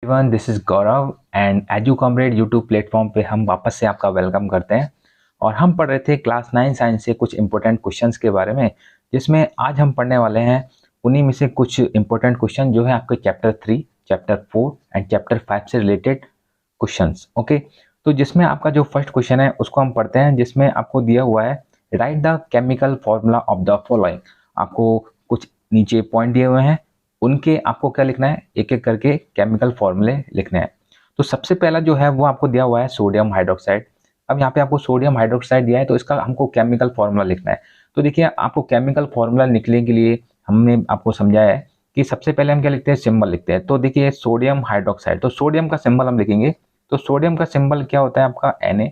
Everyone, this is Gaurav and edu comrade YouTube platform पे हम वापस से आपका वेलकम करते हैं। और हम पढ़ रहे थे क्लास 9 साइंस से कुछ इंपॉर्टेंट क्वेश्चंस के बारे में, जिसमें आज हम पढ़ने वाले हैं उन्हीं में से कुछ इंपॉर्टेंट क्वेश्चन जो है आपके चैप्टर 3, चैप्टर 4 एंड चैप्टर 5 से रिलेटेड क्वेश्चंस। ओके, तो जिसमें आपका जो फर्स्ट क्वेश्चन है उसको हम पढ़ते हैं, जिसमें आपको दिया हुआ है right the chemical formula of the following. आपको कुछ नीचे पॉइंट दिए हुए हैं, उनके आपको क्या लिखना है, एक एक करके केमिकल फॉर्मूले लिखने हैं। तो सबसे पहला जो है वो आपको दिया हुआ है सोडियम हाइड्रोक्साइड। अब यहाँ पे आपको सोडियम हाइड्रोक्साइड दिया है तो इसका हमको केमिकल फॉर्मूला लिखना है। तो देखिए, आपको केमिकल फॉर्मूला लिखने के लिए हमने आपको समझाया है कि सबसे पहले हम क्या लिखते हैं, सिंबल लिखते हैं। तो देखिए, सोडियम हाइड्रोक्साइड, तो सोडियम का सिंबल हम लिखेंगे। तो सोडियम का सिंबल क्या होता है आपका, Na।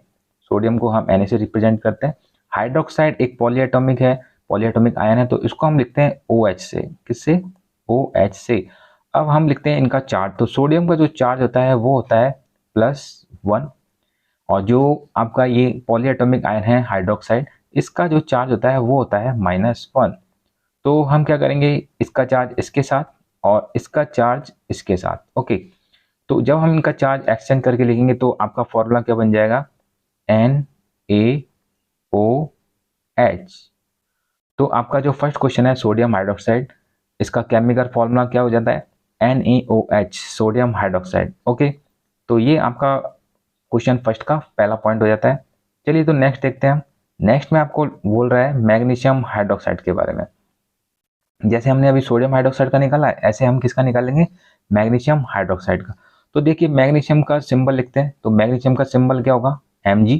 सोडियम को हम Na से रिप्रेजेंट करते हैं। हाइड्रोक्साइड एक पॉलीएटॉमिक है, पॉलीएटॉमिक आयन है, तो इसको हम लिखते हैं OH से। किससे? OH से। अब हम लिखते हैं इनका चार्ज। तो सोडियम का जो चार्ज होता है वो होता है +1, और जो आपका ये पॉलीएटॉमिक आयन है हाइड्रोक्साइड, इसका जो चार्ज होता है वो होता है -1। तो हम क्या करेंगे, इसका चार्ज इसके साथ और इसका चार्ज इसके साथ। ओके, तो जब हम इनका चार्ज एक्सचेंज करके लिखेंगे तो आपका फॉर्मूला क्या बन जाएगा, NaOH। तो आपका जो फर्स्ट क्वेश्चन है सोडियम हाइड्रोक्साइड, इसका केमिकल फॉर्मूला क्या हो जाता है, NaOH, सोडियम हाइड्रोक्साइड। ओके, तो ये आपका क्वेश्चन फर्स्ट का पहला पॉइंट हो जाता है। चलिए, तो नेक्स्ट देखते हैं हम। नेक्स्ट में आपको बोल रहा है मैग्नीशियम हाइड्रोक्साइड के बारे में। जैसे हमने अभी सोडियम हाइड्रोक्साइड का निकाला है, ऐसे हम किसका निकालेंगे, मैग्नीशियम हाइड्रोक्साइड का। तो देखिए, मैग्नीशियम का सिंबल लिखते हैं। तो मैग्नीशियम का सिंबल क्या होगा, Mg।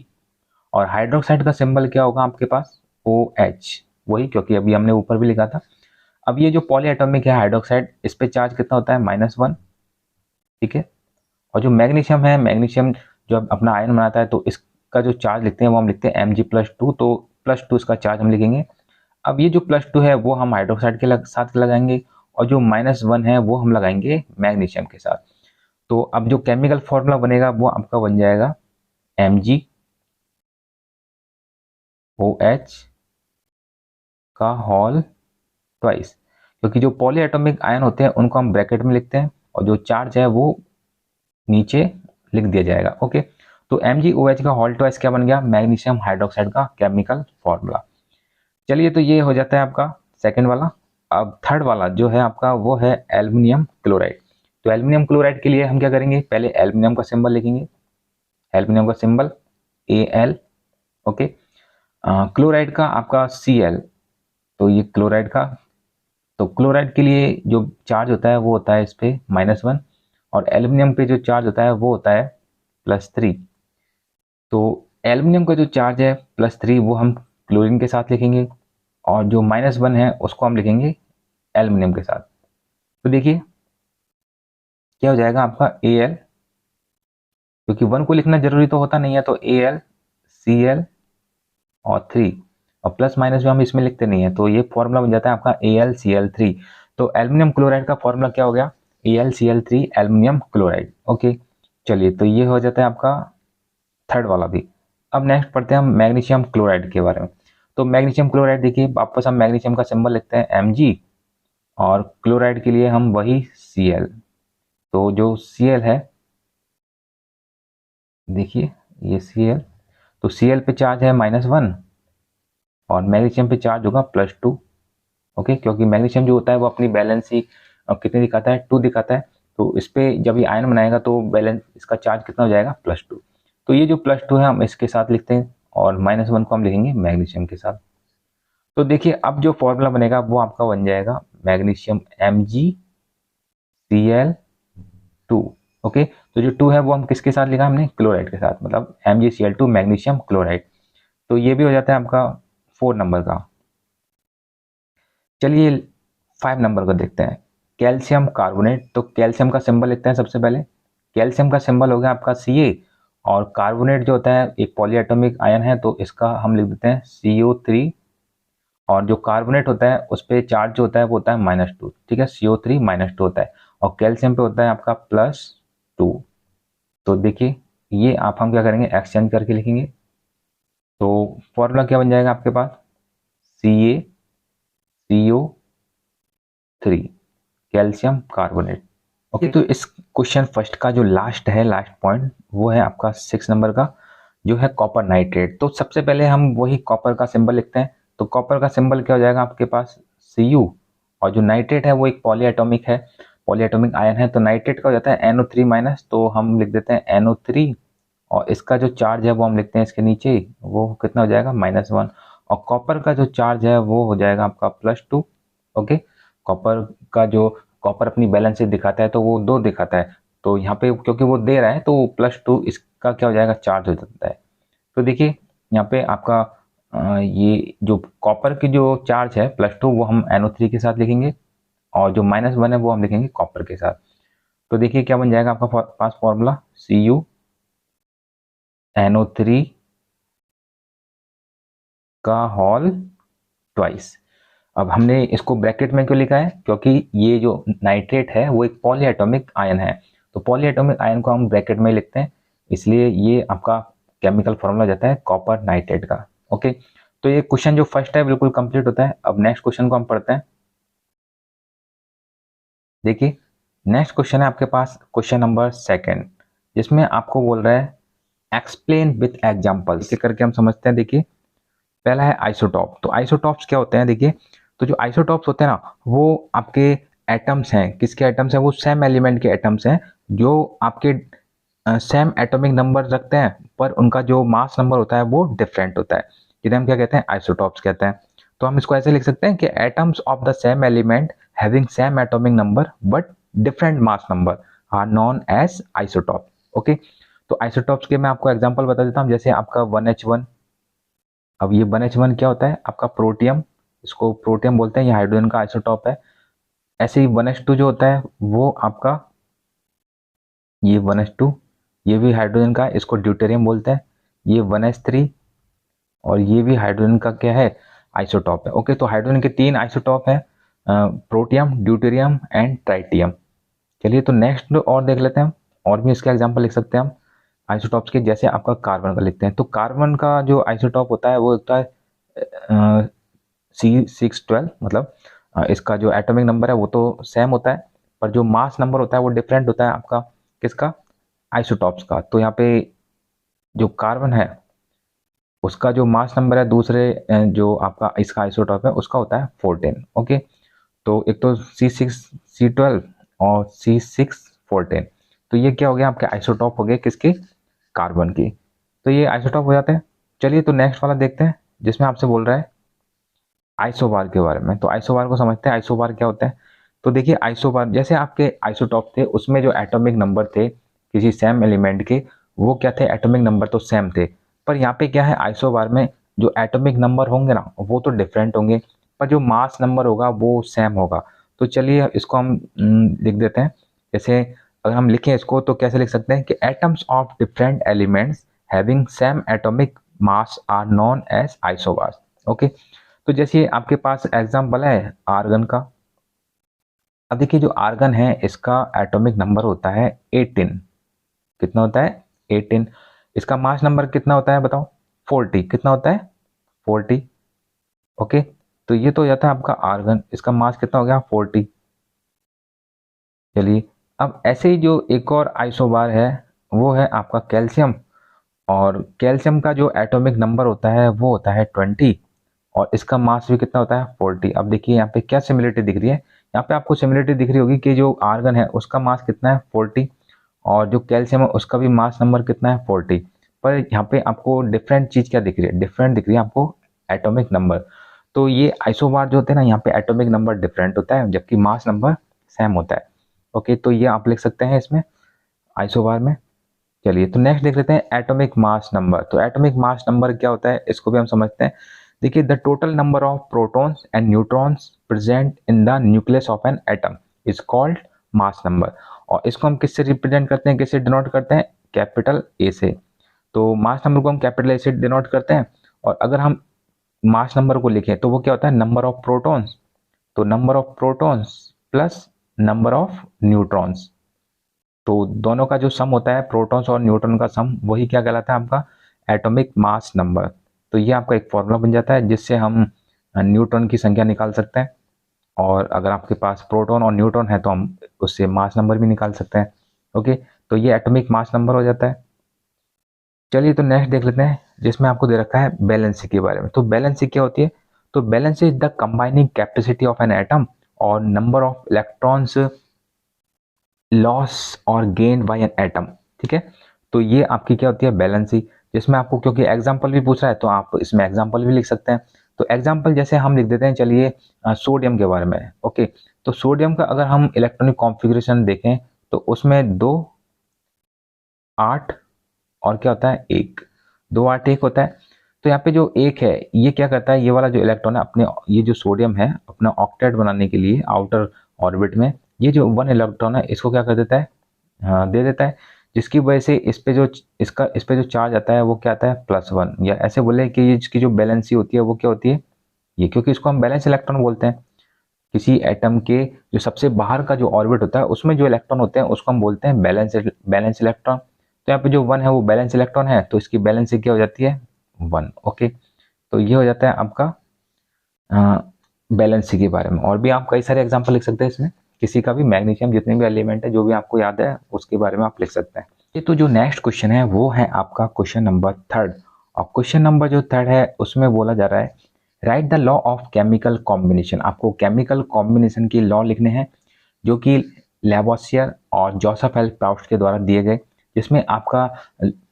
और हाइड्रोक्साइड का सिंबल क्या होगा आपके पास, OH। वही, क्योंकि अभी हमने ऊपर भी लिखा था। अब ये जो पॉलीएटॉमिक है हाइड्रोक्साइड, इस पे चार्ज कितना होता है, -1। ठीक है, और जो मैग्नीशियम है, मैग्नीशियम जो अपना आयन बनाता है, तो इसका जो चार्ज लिखते हैं वो हम लिखते हैं Mg+2। तो +2 इसका चार्ज हम लिखेंगे। अब ये जो +2 है वो हम हाइड्रोक्साइड के साथ लगाएंगे, और जो -1 है वो हम लगाएंगे मैग्नीशियम के साथ। तो अब जो केमिकल फॉर्मूला बनेगा वो आपका बन जाएगा MgOH का होल ट्वाइस। क्योंकि जो पॉलीएटॉमिक आयन होते हैं उनको हम ब्रैकेट में लिखते हैं, और जो चार्ज है वो नीचे लिख दिया जाएगा। ओके, तो MgOH का होल ट्वाइस क्या बन गया, मैग्नीशियम हाइड्रोक्साइड का केमिकल फॉर्मूला। चलिए, तो ये हो जाता है आपका सेकंड वाला। अब थर्ड वाला जो है आपका वो है एल्युमिनियम क्लोराइड। तो एल्युमिनियम क्लोराइड के लिए हम क्या करेंगे, पहले एल्युमिनियम का सिंबल लिखेंगे। एल्युमिनियम का सिंबल Al। ओके, क्लोराइड का आपका Cl। तो ये क्लोराइड का, तो क्लोराइड के लिए जो चार्ज होता है वो होता है इस पे -1, और एल्युमिनियम पे जो चार्ज होता है वो होता है +3। तो एल्युमिनियम का जो चार्ज है +3 वो हम क्लोरीन के साथ लिखेंगे, और जो -1 है उसको हम लिखेंगे एल्युमिनियम के साथ। तो देखिए क्या हो जाएगा आपका Al, क्योंकि 1 को लिखना जरूरी तो होता नहीं है, तो Al Cl और 3, और प्लस माइनस भी हम इसमें लिखते नहीं है, तो ये फॉर्मूला बन जाता है आपका AlCl3। तो एल्युमिनियम क्लोराइड का फॉर्मूला क्या हो गया, AlCl3 एल्युमिनियम क्लोराइड। ओके, चलिए, तो ये हो जाता है आपका थर्ड वाला भी। अब नेक्स्ट पढ़ते हैं हम मैग्नीशियम क्लोराइड के बारे में। तो मैग्नीशियम क्लोराइड देखिए, वापस हम मैग्नीशियम का सिंबल लिखते हैं Mg, और क्लोराइड के लिए हम वही Cl। तो जो Cl है, देखिए ये Cl, तो Cl पे चार्ज है -1, और मैग्नीशियम पे चार्ज होगा +2। ओके, क्योंकि मैग्नीशियम जो होता है वो अपनी बैलेंस ही कितने दिखाता है, 2 दिखाता है। तो इस पे जब ये आयन बनाएगा तो बैलेंस, इसका चार्ज कितना हो जाएगा, +2। तो ये जो +2 है हम इसके साथ लिखते हैं, और -1 को हम लिखेंगे मैग्नीशियम के साथ। तो देखिए, अब जो फॉर्मूला बनेगा वो आपका बन जाएगा मैग्नीशियम MgCl2। ओके, तो जो 2 है वो हम किसके साथ लिखा हमने, क्लोराइड के साथ, मतलब MgCl2 मैग्नीशियम क्लोराइड। तो ये भी हो जाता है आपका 4 नंबर का। चलिए 5 नंबर को देखते हैं, कैल्शियम कार्बोनेट। तो कैल्शियम का सिंबल लिखते हैं सबसे पहले। कैल्शियम का सिंबल हो गया आपका Ca, और कार्बोनेट जो होता है एक पॉलीएटॉमिक आयन है, तो इसका हम लिख देते हैं CO3। और जो कार्बोनेट होता है उस पर चार्ज जो होता है वो होता है -2। ठीक है, CO3 -2 होता है, और कैल्शियम पे होता है आपका +2। तो देखिए, ये आप हम क्या करेंगे, एक्सचेंज करके लिखेंगे। तो फॉर्मूला क्या बन जाएगा आपके पास, CaCO3 कैल्शियम कार्बोनेट। ओके, तो इस क्वेश्चन फर्स्ट का जो लास्ट है, लास्ट पॉइंट, वो है आपका 6 नंबर का, जो है कॉपर नाइट्रेट। तो सबसे पहले हम वही कॉपर का सिंबल लिखते हैं। तो कॉपर का सिंबल क्या हो जाएगा आपके पास, Cu, और जो नाइट्रेट है वो एक पॉलीएटॉमिक है, पॉलीएटॉमिक आयन है। तो नाइट्रेट का हो जाता है NO3 माइनस, तो हम लिख देते हैं NO3, और इसका जो चार्ज है वो हम लिखते हैं इसके नीचे, वो कितना हो जाएगा -1। और कॉपर का जो चार्ज है वो हो जाएगा आपका +2। ओके, कॉपर का जो, कॉपर अपनी बैलेंस शीट दिखाता है तो वो 2 दिखाता है, तो यहाँ पे क्योंकि वो दे रहा है तो +2 इसका क्या हो जाएगा, चार्ज हो जाता है। तो देखिए यहाँ पे आपका ये जो कॉपर की जो चार्ज है +2, वो हम NO3 के साथ लिखेंगे, और जो -1 है वो हम लिखेंगे कॉपर के साथ। तो देखिए क्या बन जाएगा आपका पास फॉर्मूला, Cu NO3 का होल ट्वाइस। अब हमने इसको ब्रैकेट में क्यों लिखा है, क्योंकि ये जो नाइट्रेट है वो एक पॉलीएटॉमिक आयन है, तो पॉलीएटॉमिक आयन को हम ब्रैकेट में लिखते हैं, इसलिए ये आपका केमिकल फॉर्मूला जाता है कॉपर नाइट्रेट का। ओके, तो ये क्वेश्चन जो फर्स्ट है बिल्कुल कंप्लीट होता है। अब नेक्स्ट क्वेश्चन को हम पढ़ते हैं। देखिए नेक्स्ट क्वेश्चन है आपके पास क्वेश्चन नंबर 2, जिसमें आपको बोल रहा है एक्सप्लेन विथ एग्जाम्पल्स। इसे करके हम समझते हैं। देखिए पहला है आइसोटॉप। तो आइसोटॉप्स क्या होते हैं, देखिए तो जो आइसोटॉप्स होते हैं ना, वो आपके एटम्स हैं। किसके एटम्स हैं, वो सेम एलिमेंट के एटम्स हैं, जो आपके सेम एटॉमिक नंबर रखते हैं, पर उनका जो मास नंबर होता है वो डिफरेंट होता है, जिन्हें हम क्या कहते हैं, आइसोटॉप्स कहते हैं। तो हम इसको ऐसे लिख सकते हैं कि atoms of the same element having same atomic number but different mass number are known as isotope. Okay, तो आइसोटॉप्स के मैं आपको एग्जांपल बता देता हूँ। जैसे आपका 1H1, अब ये 1H1 क्या होता है आपका प्रोटियम, इसको प्रोटियम बोलते हैं, ये हाइड्रोजन का आइसोटॉप है। ऐसे ही 1H2 जो होता है वो आपका, ये 1H2, ये भी हाइड्रोजन का, इसको ड्यूटेरियम बोलते हैं। ये 1H3, और ये भी हाइड्रोजन का क्या है, आइसोटॉप है। ओके, तो हाइड्रोजन के 3 आइसोटॉप है, प्रोटियम, ड्यूटेरियम एंड ट्राइटियम। चलिए तो नेक्स्ट और देख लेते हैं, और भी इसके एग्जाम्पल लिख सकते हैं हम आइसोटॉप्स के। जैसे आपका कार्बन का लिखते हैं, तो कार्बन का जो आइसोटॉप होता है वो होता है C612, मतलब इसका जो एटॉमिक नंबर है वो तो सेम होता है, पर जो मास नंबर होता है वो डिफरेंट होता है आपका, किसका, आइसोटॉप्स का। तो यहाँ पे जो कार्बन है उसका जो मास नंबर है दूसरे जो आपका इसका आइसोटॉप है उसका होता है 14। ओके, तो एक तो C6C12 और C614, तो ये क्या हो गया, आपके आइसोटॉप हो गए किसके, कार्बन की। तो ये आइसोटॉप हो जाते हैं। चलिए तो नेक्स्ट वाला देखते हैं, जिसमें आपसे बोल रहा है आइसोबार के बारे में। तो आइसोबार को समझते हैं, आइसोबार क्या होता है। तो देखिए आइसोबार, जैसे आपके आइसोटॉप थे उसमें जो एटॉमिक नंबर थे किसी सेम एलिमेंट के, वो क्या थे, एटॉमिक नंबर तो सेम थे, पर यहाँ पे क्या है, आइसोबार में जो एटॉमिक नंबर होंगे ना वो तो डिफरेंट होंगे, पर जो मास नंबर होगा वो सेम होगा। तो चलिए इसको हम लिख देते हैं। जैसे अगर हम लिखें इसको तो कैसे लिख सकते हैं कि atoms of different elements having same atomic mass are known as isobars. Okay, तो जैसे आपके पास एग्जाम्पल है आर्गन का। अब देखिए जो आर्गन है इसका एटॉमिक नंबर होता है 18। कितना होता है, 18। इसका मास नंबर कितना होता है बताओ, 40। कितना होता है, 40। ओके, तो ये तो हो जाता है आपका आर्गन, इसका मास कितना हो गया, 40। चलिए अब ऐसे ही जो एक और आइसोबार है वो है आपका कैल्शियम, और कैल्शियम का जो एटॉमिक नंबर होता है वो होता है 20, और इसका मास भी कितना होता है, 40। अब देखिए यहाँ पे क्या सिमिलरिटी दिख रही है, यहाँ पे आपको सिमिलरिटी दिख रही होगी कि जो आर्गन है उसका मास कितना है, 40, और जो कैल्शियम है उसका भी मास नंबर कितना है, 40। पर यहाँ पे आपको डिफरेंट चीज क्या दिख रही है, डिफरेंट दिख रही है आपको एटॉमिक नंबर। तो ये आइसोबार जो होते हैं ना, यहाँ पे एटॉमिक नंबर डिफरेंट होता है जबकि मास नंबर सेम होता है। ओके, तो ये आप लिख सकते हैं इसमें आइसोबार में। चलिए तो नेक्स्ट देख लेते हैं एटॉमिक मास नंबर। तो एटॉमिक मास नंबर क्या होता है इसको भी हम समझते हैं। देखिए the total number of protons and neutrons present in the nucleus of an atom is called mass number. और इसको हम किससे रिप्रेजेंट करते हैं, किससे डिनोट करते हैं, कैपिटल ए से। तो मास नंबर को हम कैपिटल ए से डिनोट करते हैं, और अगर हम मास नंबर को लिखें तो वो क्या होता है, नंबर ऑफ प्रोटॉन्स। तो number of protons plus number of neutrons, तो दोनों का जो सम होता है प्रोटॉन्स और न्यूट्रॉन का सम, वही क्या कहलाता है आपका एटॉमिक मास नंबर। तो ये आपका एक फॉर्मूला बन जाता है जिससे हम न्यूट्रॉन की संख्या निकाल सकते हैं, और अगर आपके पास प्रोटॉन और न्यूट्रॉन है तो हम उससे मास नंबर भी निकाल सकते हैं। ओके, तो ये एटॉमिक मास नंबर हो जाता है। चलिए तो नेक्स्ट देख लेते हैं, जिसमें आपको दे रखा है बैलेंसी के बारे में। तो बैलेंसी क्या होती है? तो balance is the combining capacity of an atom और नंबर ऑफ इलेक्ट्रॉन्स लॉस और गेन बाय एन एटम। ठीक है, तो ये आपकी क्या होती है? बैलेंसी, जिसमें आपको क्योंकि एग्जांपल भी पूछ रहा है तो आप इसमें एग्जांपल भी लिख सकते हैं। तो एग्जांपल जैसे हम लिख देते हैं, चलिए सोडियम के बारे में। ओके, तो सोडियम का अगर हम इलेक्ट्रॉनिक कॉन्फ़िगरेशन देखें तो उसमें 2 8 और क्या होता है? 1, 2 8 1 होता है। तो यहाँ पे जो 1 है ये क्या करता है? ये वाला जो इलेक्ट्रॉन है अपने, ये जो सोडियम है अपना ऑक्टेट बनाने के लिए आउटर ऑर्बिट में ये जो 1 इलेक्ट्रॉन है इसको क्या कर देता है? दे देता है, जिसकी वजह से इस पे जो चार्ज आता है वो क्या आता है? +1। या ऐसे बोले कि ये इसकी जो बैलेंसी होती है वो क्या होती है? ये, क्योंकि इसको हम बैलेंस इलेक्ट्रॉन बोलते हैं। किसी एटम के जो सबसे बाहर का जो ऑर्बिट होता है उसमें जो इलेक्ट्रॉन होते हैं उसको हम बोलते हैं बैलेंस इलेक्ट्रॉन। तो यहाँ पे जो 1 है वो बैलेंस इलेक्ट्रॉन है, तो इसकी बैलेंसी क्या हो जाती है? 1। ओके, तो ये हो जाता है आपका बैलेंसी के बारे में। और भी आप कई सारे एग्जांपल लिख सकते हैं इसमें, किसी का भी, मैग्नीशियम जितने भी एलिमेंट है जो भी आपको याद है उसके बारे में आप लिख सकते हैं। ये तो जो नेक्स्ट क्वेश्चन है वो है आपका क्वेश्चन नंबर 3। और क्वेश्चन नंबर जो 3 है उसमें बोला जा रहा है right the law of chemical combination. आपको केमिकल कॉम्बिनेशन की लॉ लिखने हैं जो कि लेवोसियर और जोसेफ एल प्राउस्ट के द्वारा दिए गए, जिसमें आपका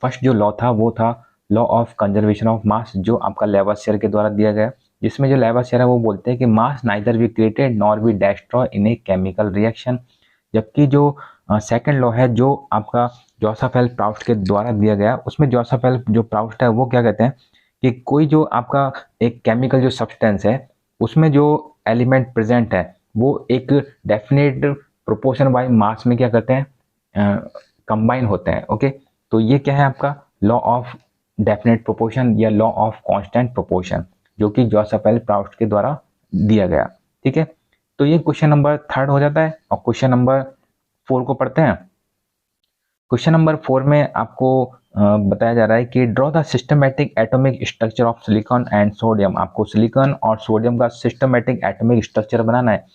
फर्स्ट जो लॉ था वो था law of conservation of mass, जो आपका लेवोसियर के द्वारा दिया गया, जिसमें जो लेवोसियर है वो बोलते हैं कि mass neither be created nor be destroy in a chemical reaction. जबकि जो सेकंड लॉ है जो आपका जोसेफ एल प्राउस्ट के द्वारा दिया गया, उसमें जोसेफ एल जो प्राउस्ट है वो क्या कहते हैं कि कोई जो आपका एक केमिकल जो सब्सटेंस है उसमें जो एलिमेंट प्रेजेंट है वो एक डेफिनेट प्रोपोर्शन बाय मास में क्या करते हैं? कंबाइन होते हैं। ओके, तो ये क्या है आपका? लॉ ऑफ डेफिनेट प्रोपोर्शन या लॉ ऑफ कांस्टेंट प्रोपोर्शन, जो कि जोसेफ एल प्राउस्ट के द्वारा दिया गया। ठीक है, तो ये क्वेश्चन नंबर 3 हो जाता है। और क्वेश्चन नंबर 4 को पढ़ते हैं। क्वेश्चन नंबर 4 में आपको बताया जा रहा है कि draw the systematic atomic structure of silicon and sodium. आपको सिलिकॉन और सोडियम का सिस्टमैटिक एटॉमिक स्ट्रक्चर बनाना है।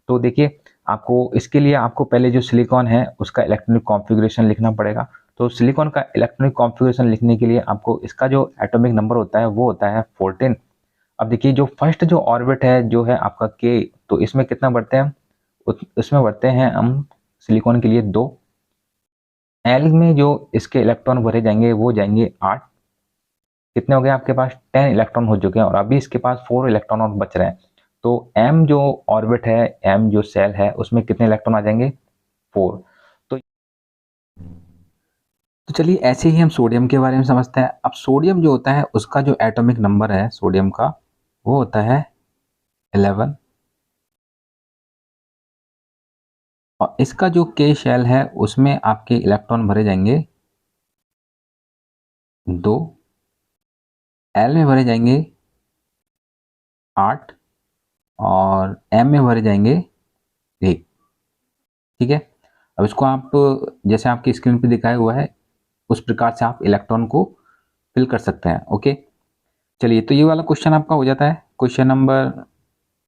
तो देखिए, आपको इसके लिए आपको पहले जो सिलिकॉन है उसका इलेक्ट्रॉनिक कॉन्फ़िगरेशन लिखना पड़ेगा। तो सिलिकॉन का इलेक्ट्रॉनिक कॉन्फ़िगरेशन लिखने के लिए आपको इसका जो एटॉमिक नंबर होता है वो होता है 14। अब देखिए, जो फर्स्ट जो ऑर्बिट है जो है आपका के, तो इसमें कितना बढ़ते हैं? इसमें बढ़ते हैं हम सिलिकॉन के लिए 2। एल में जो इसके इलेक्ट्रॉन भरे जाएंगे वो जाएंगे 8। कितने हो गए आपके पास? 10 इलेक्ट्रॉन हो चुके हैं और अभी इसके पास 4 इलेक्ट्रॉन और बच रहे हैं। तो एम जो ऑर्बिट है, एम जो सेल है उसमें कितने इलेक्ट्रॉन आ जाएंगे? 4। तो चलिए ऐसे ही हम सोडियम के बारे में समझते हैं। अब सोडियम जो होता है उसका जो एटॉमिक नंबर है सोडियम का वो होता है 11। और इसका जो के शेल है उसमें आपके इलेक्ट्रॉन भरे जाएंगे 2। एल में भरे जाएंगे 8 और एम में भरे जाएंगे 1। ठीक है, अब इसको आप जैसे आपकी स्क्रीन पे दिखाया हुआ है उस प्रकार से आप इलेक्ट्रॉन को फिल कर सकते हैं। ओके, चलिए तो ये वाला क्वेश्चन आपका हो जाता है। क्वेश्चन नंबर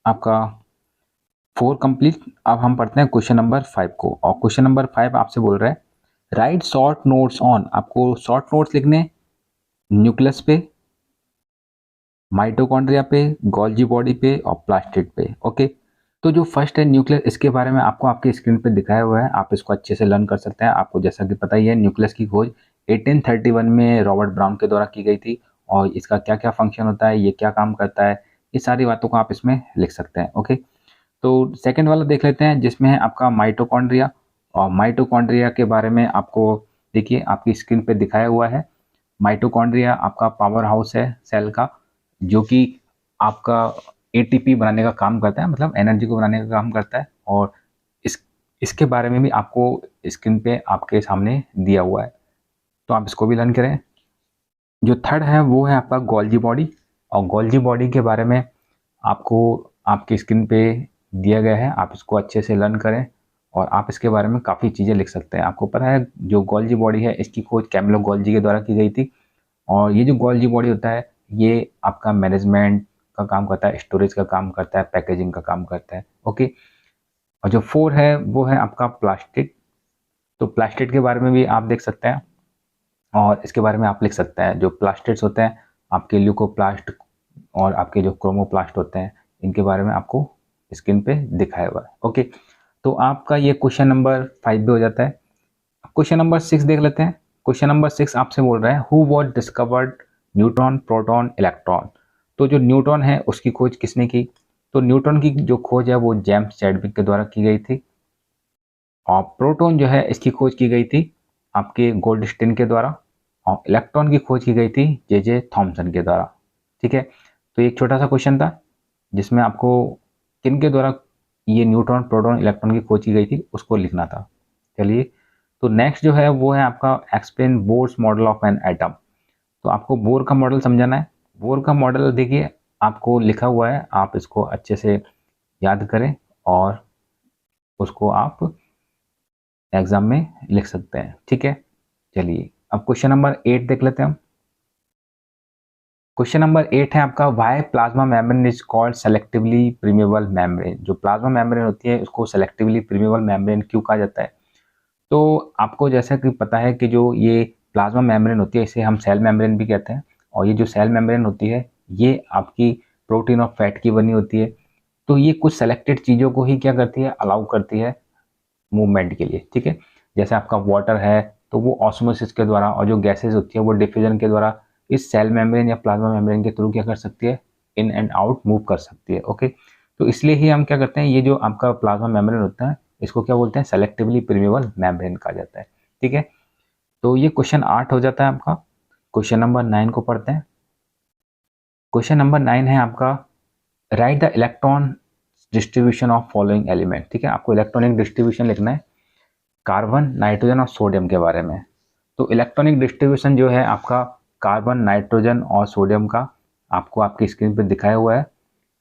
आपका 4 कंप्लीट। अब हम पढ़ते हैं क्वेश्चन नंबर 5 को। और क्वेश्चन नंबर 5 आपसे बोल रहा है राइट शॉर्ट नोट्स ऑन। आपको शॉर्ट नोट्स लिखने न्यूक्लियस पे, माइटोकॉन्ड्रिया पे, गोल्जी बॉडी पे और प्लास्टिड पे। ओके, तो जो फर्स्ट है न्यूक्लियस, इसके बारे में आपको आपके स्क्रीन पे दिखाया हुआ है, आप इसको अच्छे से लर्न कर सकते हैं। आपको जैसा कि पता ही है न्यूक्लियस की खोज 1831 में रॉबर्ट ब्राउन के द्वारा की गई थी। और इसका क्या क्या फंक्शन होता है, ये क्या काम करता है, ये सारी बातों को आप इसमें लिख सकते हैं। ओके, तो सेकेंड वाला देख लेते हैं जिसमें है आपका माइटोकॉन्ड्रिया। और माइटोकॉन्ड्रिया के बारे में आपको देखिए आपकी स्क्रीन पे दिखाया हुआ है। माइटोकॉन्ड्रिया आपका पावर हाउस है सेल का, जो कि आपका एटीपी बनाने का काम करता है, मतलब एनर्जी को बनाने का काम करता है। और इसके बारे में भी आपको स्क्रीन पे आपके सामने दिया हुआ है, तो आप इसको भी लर्न करें। जो थर्ड है वो है आपका गोल्जी बॉडी। और गोल्जी बॉडी के बारे में आपको आपकी स्क्रीन पे दिया गया है, आप इसको अच्छे से लर्न करें और आप इसके बारे में काफ़ी चीज़ें लिख सकते हैं। आपको पता है जो गोल्जी बॉडी है इसकी खोज कैमिलो गोल्जी के द्वारा की गई थी। और ये जो गोल्जी बॉडी होता है ये आपका मैनेजमेंट का काम करता है, स्टोरेज का काम करता है, पैकेजिंग का काम करता है। ओके, और जो 4 है वो है आपका प्लास्टिक। तो प्लास्टिड के बारे में भी आप देख सकते हैं और इसके बारे में आप लिख सकते हैं। जो प्लास्टिड्स होते हैं आपके ल्यूकोप्लास्ट और आपके जो क्रोमोप्लास्ट होते हैं, इनके बारे में आपको स्क्रीन पे दिखाया हुआ है। ओके, तो आपका ये क्वेश्चन नंबर 5 भी हो जाता है। क्वेश्चन नंबर 6 देख लेते हैं। क्वेश्चन नंबर 6 आपसे बोल रहा है who was discovered neutron, proton, electron. तो जो न्यूट्रॉन है उसकी खोज किसने की? तो न्यूट्रॉन की जो खोज है वो जेम्स चैडविक के द्वारा की गई थी। और प्रोटॉन जो है इसकी खोज की गई थी आपके गोल्डस्टीन के द्वारा। और इलेक्ट्रॉन की खोज की गई थी जे थॉमसन के द्वारा। ठीक है, तो एक छोटा सा क्वेश्चन था जिसमें आपको किन के द्वारा ये न्यूट्रॉन, प्रोटॉन, इलेक्ट्रॉन की खोज की गई थी उसको लिखना था। चलिए, तो नेक्स्ट जो है वो है आपका explain Bohr's model of an atom. तो आपको बोर का मॉडल समझाना है। बोर का मॉडल देखिए आपको लिखा हुआ है, आप इसको अच्छे से याद करें और उसको आप एग्जाम में लिख सकते हैं। ठीक है, चलिए अब क्वेश्चन नंबर 8 देख लेते हैं हम। क्वेश्चन नंबर 8 है आपका why plasma membrane is called selectively permeable membrane. जो प्लाज्मा मेम्ब्रेन होती है उसको सेलेक्टिवली परमेबल मेम्ब्रेन क्यों कहा जाता है? तो आपको जैसा कि पता है कि जो ये प्लाज्मा मेम्ब्रेन होती है इसे हम सेल मेम्ब्रेन भी कहते हैं। और ये जो सेल मेम्ब्रेन होती है ये आपकी प्रोटीन और फैट की बनी होती है। तो ये कुछ सेलेक्टेड चीज़ों को ही क्या करती है, अलाउ करती है मूवमेंट के लिए। ठीक है, जैसे आपका वाटर है तो वो ऑस्मोसिस के द्वारा, और जो गैसेज होती है वो डिफ्यूजन के द्वारा इस सेल मेम्ब्रेन या प्लाज्मा मेम्ब्रेन के थ्रू क्या कर सकती है, इन एंड आउट मूव कर सकती है। ओके, तो इसलिए ही हम क्या करते हैं, ये जो आपका प्लाज्मा मेम्ब्रेन होता है इसको क्या बोलते हैं, सेलेक्टिवली परमेबल मेम्ब्रेन कहा जाता है। ठीक है, तो ये क्वेश्चन 8 हो जाता है आपका। क्वेश्चन नंबर 9 को पढ़ते हैं। क्वेश्चन नंबर 9 है आपका right the electron distribution of following element. ठीक है, आपको इलेक्ट्रॉनिक डिस्ट्रीब्यूशन लिखना है कार्बन, नाइट्रोजन और सोडियम के बारे में। तो इलेक्ट्रॉनिक डिस्ट्रीब्यूशन जो है आपका कार्बन, नाइट्रोजन और सोडियम का आपको आपकी स्क्रीन पर दिखाया हुआ है।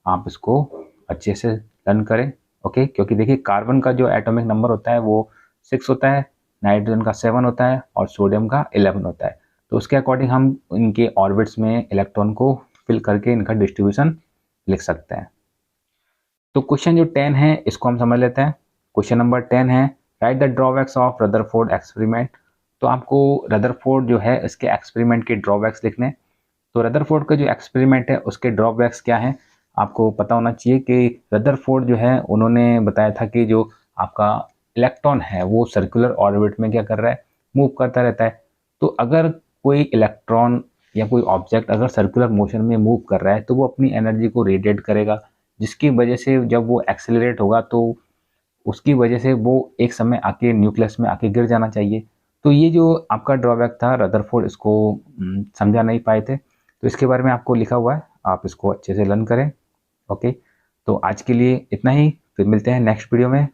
आप इसको अच्छे से लर्न करें। ओके, क्योंकि देखिए कार्बन का जो एटॉमिक नंबर होता है वो 6 होता है, नाइट्रोजन का 7 होता है और सोडियम का 11 होता है। तो उसके अकॉर्डिंग हम इनके ऑर्बिट्स में इलेक्ट्रॉन को फिल करके इनका डिस्ट्रीब्यूशन लिख सकते हैं। तो क्वेश्चन जो 10 है इसको हम समझ लेते हैं। क्वेश्चन नंबर 10 है right the drawbacks of Rutherford experiment. तो आपको रदरफोर्ड जो है इसके एक्सपेरिमेंट के ड्रॉबैक्स लिखने। तो रदरफोर्ड का जो एक्सपेरिमेंट है उसके ड्रॉबैक्स क्या हैं, आपको पता होना चाहिए कि रदरफोर्ड जो है उन्होंने बताया था कि जो आपका इलेक्ट्रॉन है वो सर्कुलर ऑर्बिट में क्या कर रहा है, मूव करता रहता है। तो अगर कोई इलेक्ट्रॉन या कोई ऑब्जेक्ट अगर सर्कुलर मोशन में मूव कर रहा है तो वो अपनी एनर्जी को रेडिएट करेगा, जिसकी वजह से जब वो एक्सेलरेट होगा तो उसकी वजह से वो एक समय आके न्यूक्लियस में आके गिर जाना चाहिए। तो ये जो आपका ड्रॉबैक था रदरफोर्ड इसको समझा नहीं पाए थे। तो इसके बारे में आपको लिखा हुआ है, आप इसको अच्छे से लर्न करें। ओके, तो आज के लिए इतना ही, फिर मिलते हैं नेक्स्ट वीडियो में।